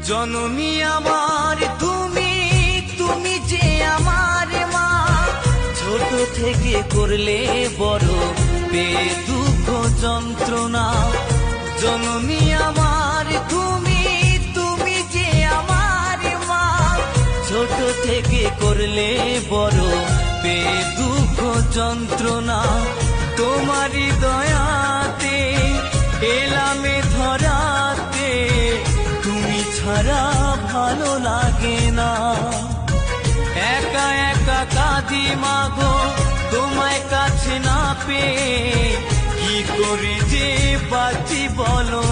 জননী আমার তুমি, তুমি যে আমার মা, ছোট থেকে করলে বড় দুঃখ যন্ত্রণা। জননী আমার তুমি, তুমি যে আমার মা, ছোট থেকে করলে বড় দুঃখ যন্ত্রণা। তোমারই দয়াতে এলামে ধরাতে, তুমি ছাড়া ভালো লাগে না। একা একা কাঁদি মাগো তোমায় কাছে না পেয়ে, কি করে যে বাঁচি বলো